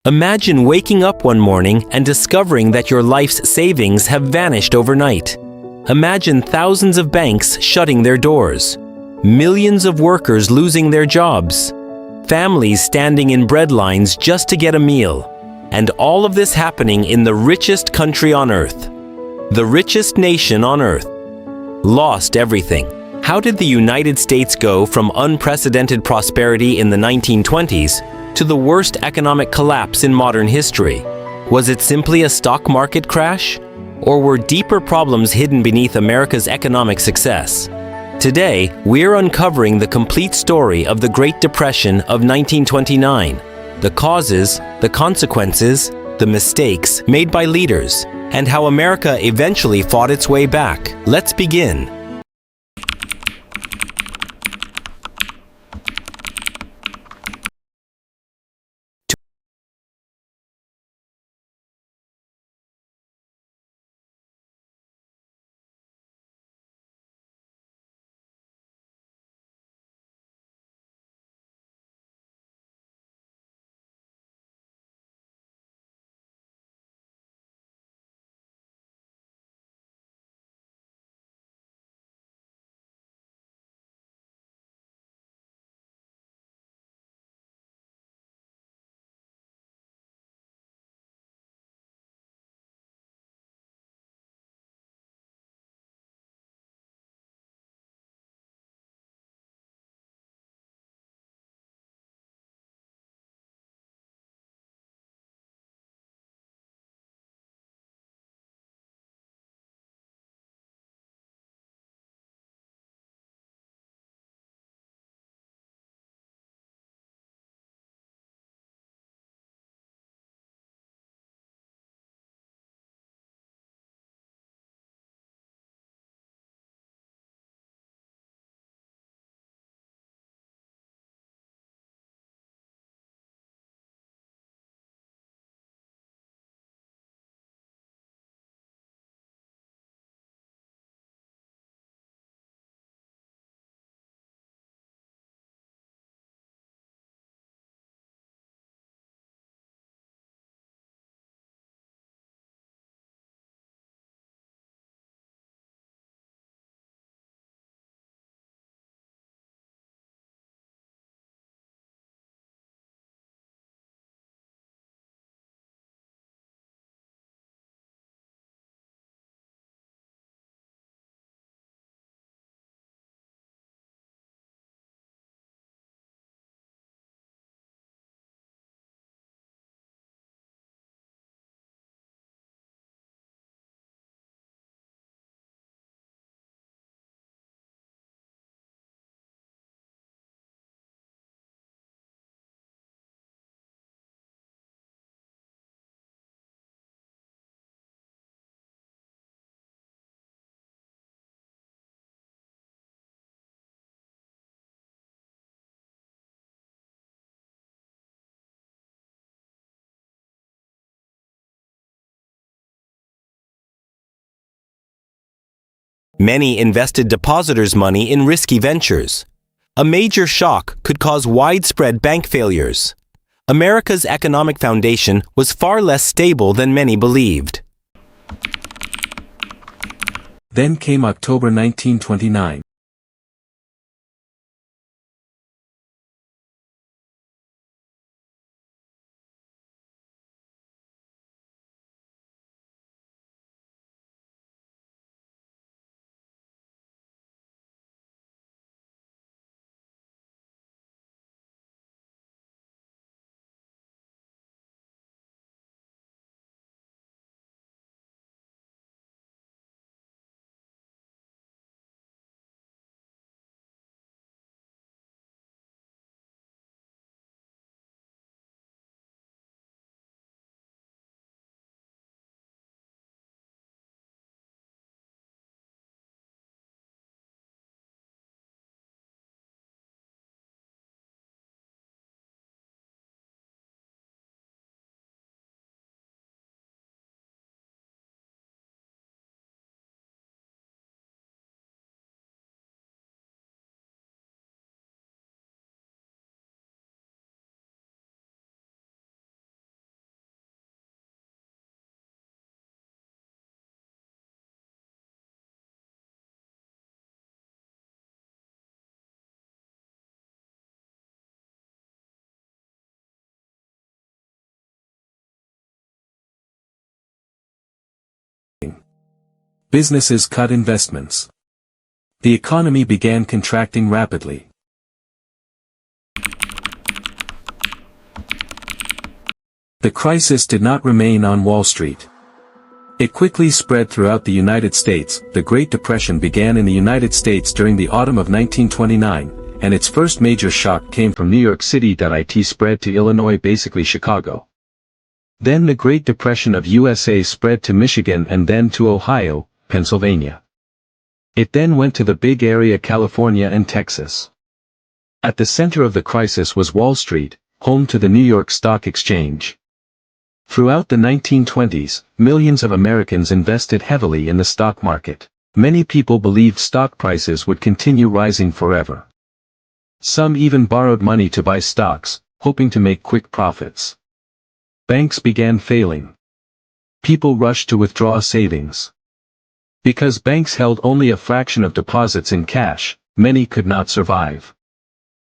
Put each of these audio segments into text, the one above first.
Imagine waking up one morning and discovering that your life's savings have vanished overnight. Imagine thousands of banks shutting their doors, millions of workers losing their jobs, families standing in bread lines just to get a meal, and all of this happening in the richest country on earth. The richest nation on earth lost everything. How did the United States go from unprecedented prosperity in the 1920s to the worst economic collapse in modern history? Was it simply a stock market crash? Or were deeper problems hidden beneath America's economic success? Today, we're uncovering the complete story of the Great Depression of 1929, the causes, the consequences, the mistakes made by leaders, and how America eventually fought its way back. Let's begin. Many invested depositors' money in risky ventures. A major shock could cause widespread bank failures. America's economic foundation was far less stable than many believed. Then came October 1929. Businesses cut investments. The economy began contracting rapidly. The crisis did not remain on Wall Street. It quickly spread throughout the United States. The Great Depression began in the United States during the autumn of 1929, and its first major shock came from New York City. It spread to Illinois, basically Chicago. Then the Great Depression of USA spread to Michigan and then to Ohio, Pennsylvania. It then went to the big area California and Texas. At the center of the crisis was Wall Street, home to the New York Stock Exchange. Throughout the 1920s, millions of Americans invested heavily in the stock market. Many people believed stock prices would continue rising forever. Some even borrowed money to buy stocks, hoping to make quick profits. Banks began failing. People rushed to withdraw savings. Because banks held only a fraction of deposits in cash, many could not survive.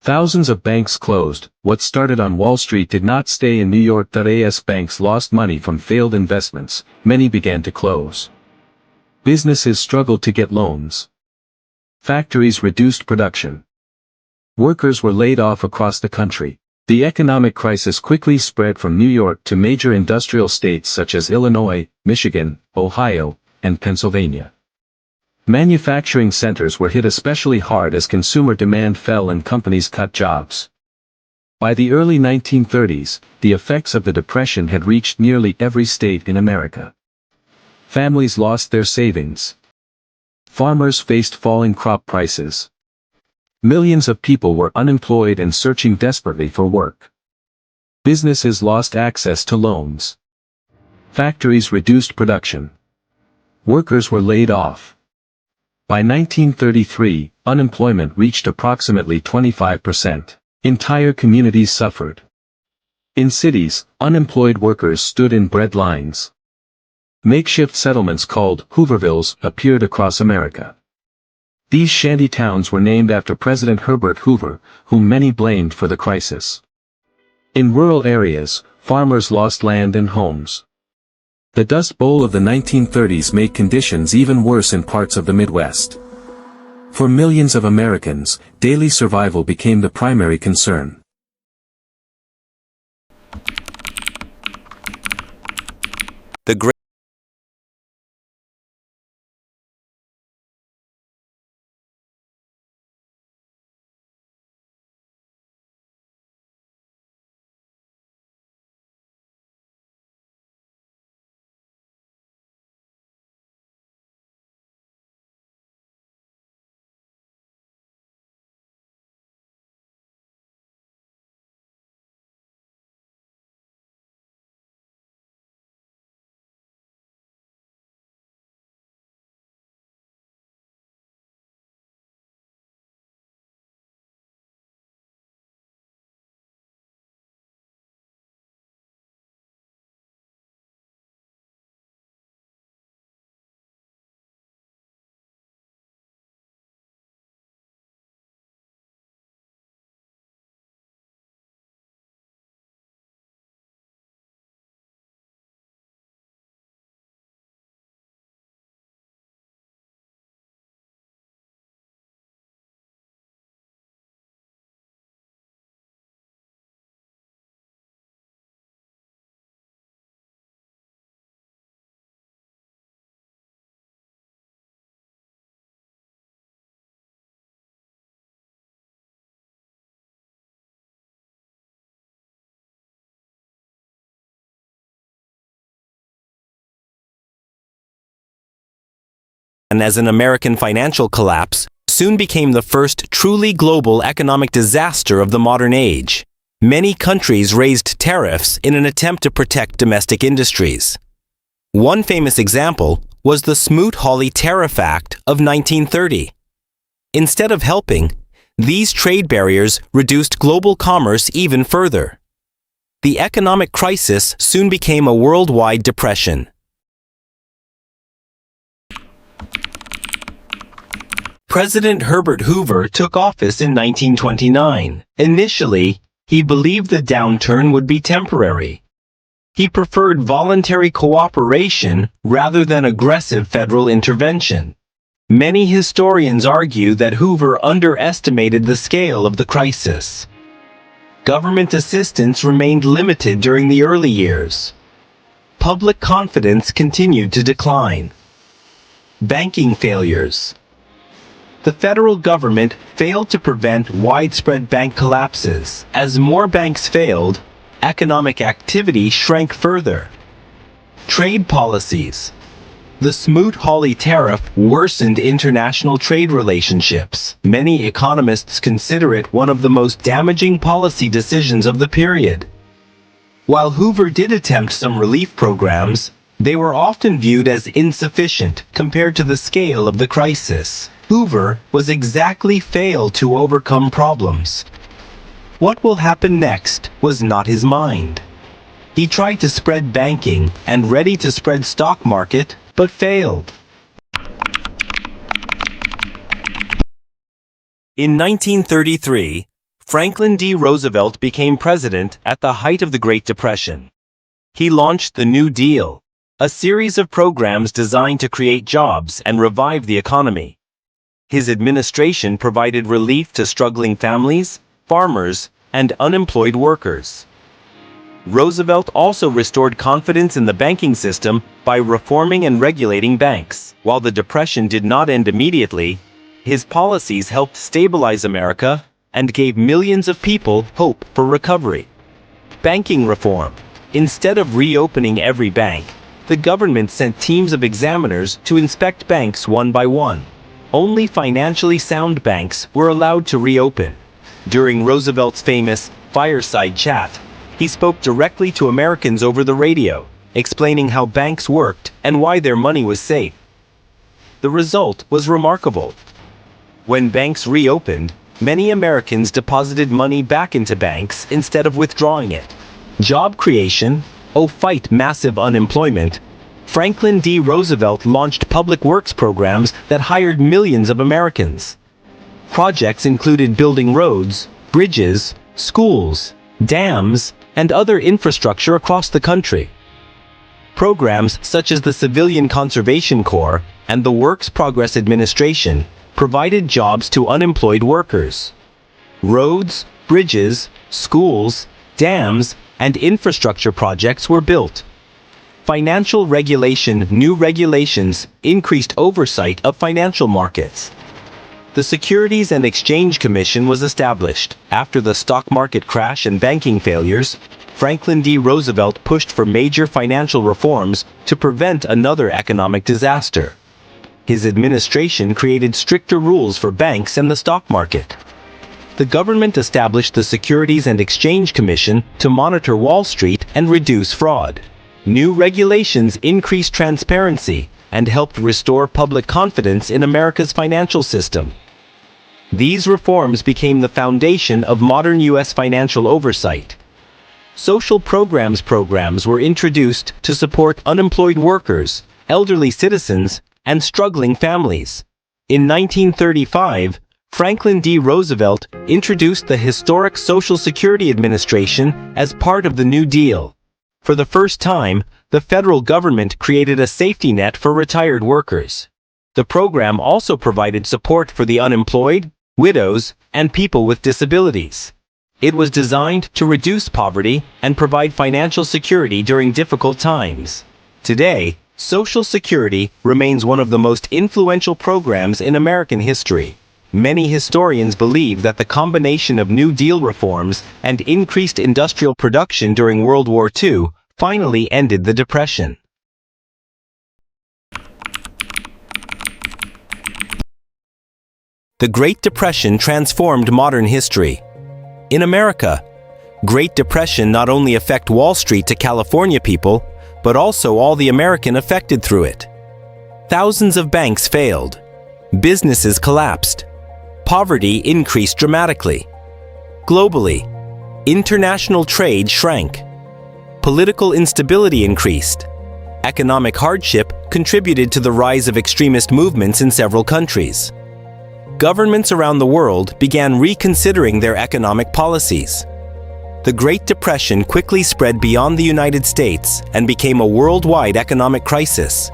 Thousands of banks closed. What started on Wall Street did not stay in New York. As banks lost money from failed investments, many began to close. Businesses struggled to get loans. Factories reduced production. Workers were laid off across the country. The economic crisis quickly spread from New York to major industrial states such as Illinois, Michigan, Ohio, and Pennsylvania. Manufacturing centers were hit especially hard as consumer demand fell and companies cut jobs. By the early 1930s, the effects of the Depression had reached nearly every state in America. Families lost their savings. Farmers faced falling crop prices. Millions of people were unemployed and searching desperately for work. Businesses lost access to loans. Factories reduced production. Workers were laid off. By 1933, unemployment reached approximately 25%. Entire communities suffered. In cities, unemployed workers stood in bread lines. Makeshift settlements called Hoovervilles appeared across America. These shanty towns were named after President Herbert Hoover, whom many blamed for the crisis. In rural areas, farmers lost land and homes. The Dust Bowl of the 1930s made conditions even worse in parts of the Midwest. For millions of Americans, daily survival became the primary concern. The Great as an American financial collapse soon became the first truly global economic disaster of the modern age. Many countries raised tariffs in an attempt to protect domestic industries. One famous example was the Smoot-Hawley Tariff Act of 1930. Instead of helping, these trade barriers reduced global commerce even further. The economic crisis soon became a worldwide depression. President Herbert Hoover took office in 1929. Initially, he believed the downturn would be temporary. He preferred voluntary cooperation rather than aggressive federal intervention. Many historians argue that Hoover underestimated the scale of the crisis. Government assistance remained limited during the early years. Public confidence continued to decline. Banking failures. The federal government failed to prevent widespread bank collapses. As more banks failed, economic activity shrank further. Trade policies. The Smoot-Hawley tariff worsened international trade relationships. Many economists consider it one of the most damaging policy decisions of the period. While Hoover did attempt some relief programs, they were often viewed as insufficient compared to the scale of the crisis. Hoover was exactly failed to overcome problems. What will happen next was not his mind. He tried to spread banking and ready to spread stock market, but failed. In 1933, Franklin D. Roosevelt became president at the height of the Great Depression. He launched the New Deal, a series of programs designed to create jobs and revive the economy. His administration provided relief to struggling families, farmers, and unemployed workers. Roosevelt also restored confidence in the banking system by reforming and regulating banks. While the Depression did not end immediately, his policies helped stabilize America and gave millions of people hope for recovery. Banking reform. Instead of reopening every bank, the government sent teams of examiners to inspect banks one by one. Only financially sound banks were allowed to reopen. During Roosevelt's famous fireside chat, he spoke directly to Americans over the radio, explaining how banks worked and why their money was safe. The result was remarkable. When banks reopened, many Americans deposited money back into banks instead of withdrawing it. Job creation. Fight massive unemployment. Franklin D. Roosevelt launched public works programs that hired millions of Americans. Projects included building roads, bridges, schools, dams, and other infrastructure across the country. Programs such as the Civilian Conservation Corps and the Works Progress Administration provided jobs to unemployed workers. Roads, bridges, schools, dams, and infrastructure projects were built. Financial regulation. New regulations increased oversight of financial markets. The Securities and Exchange Commission was established. After the stock market crash and banking failures, Franklin D. Roosevelt pushed for major financial reforms to prevent another economic disaster. His administration created stricter rules for banks and the stock market. The government established the Securities and Exchange Commission to monitor Wall Street and reduce fraud. New regulations increased transparency and helped restore public confidence in America's financial system. These reforms became the foundation of modern U.S. financial oversight. Social programs were introduced to support unemployed workers, elderly citizens, and struggling families. In 1935, Franklin D. Roosevelt introduced the historic Social Security Administration as part of the New Deal. For the first time, the federal government created a safety net for retired workers. The program also provided support for the unemployed, widows, and people with disabilities. It was designed to reduce poverty and provide financial security during difficult times. Today, Social Security remains one of the most influential programs in American history. Many historians believe that the combination of New Deal reforms and increased industrial production during World War II finally ended the Depression. The Great Depression transformed modern history. In America, Great Depression not only affected Wall Street to California people, but also all the American affected through it. Thousands of banks failed. Businesses collapsed. Poverty increased dramatically. Globally, international trade shrank. Political instability increased. Economic hardship contributed to the rise of extremist movements in several countries. Governments around the world began reconsidering their economic policies. The Great Depression quickly spread beyond the United States and became a worldwide economic crisis.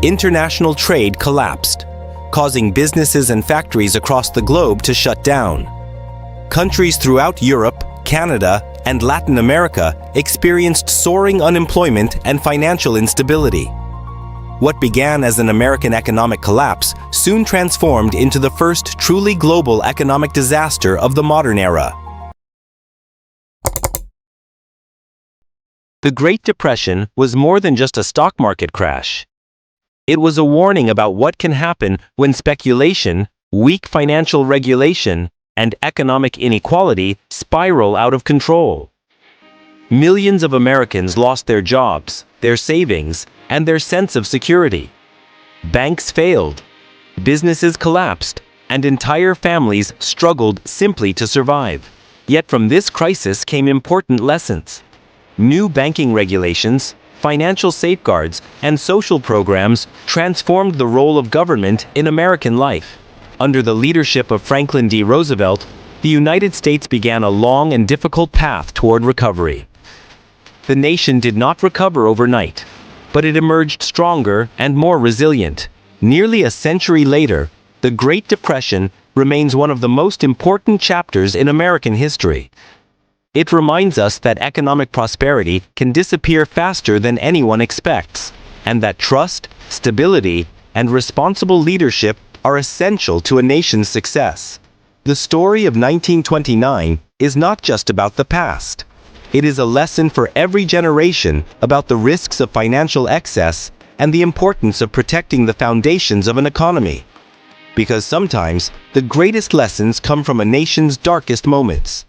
International trade collapsed, causing businesses and factories across the globe to shut down. Countries throughout Europe, Canada, and Latin America experienced soaring unemployment and financial instability. What began as an American economic collapse soon transformed into the first truly global economic disaster of the modern era. The Great Depression was more than just a stock market crash. It was a warning about what can happen when speculation, weak financial regulation, and economic inequality spiral out of control. Millions of Americans lost their jobs, their savings, and their sense of security. Banks failed, businesses collapsed, and entire families struggled simply to survive. Yet from this crisis came important lessons. New banking regulations, financial safeguards, and social programs transformed the role of government in American life. Under the leadership of Franklin D. Roosevelt, the United States began a long and difficult path toward recovery. The nation did not recover overnight, but it emerged stronger and more resilient. Nearly a century later, the Great Depression remains one of the most important chapters in American history. It reminds us that economic prosperity can disappear faster than anyone expects, and that trust, stability, and responsible leadership are essential to a nation's success. The story of 1929 is not just about the past. It is a lesson for every generation about the risks of financial excess and the importance of protecting the foundations of an economy. Because sometimes, the greatest lessons come from a nation's darkest moments.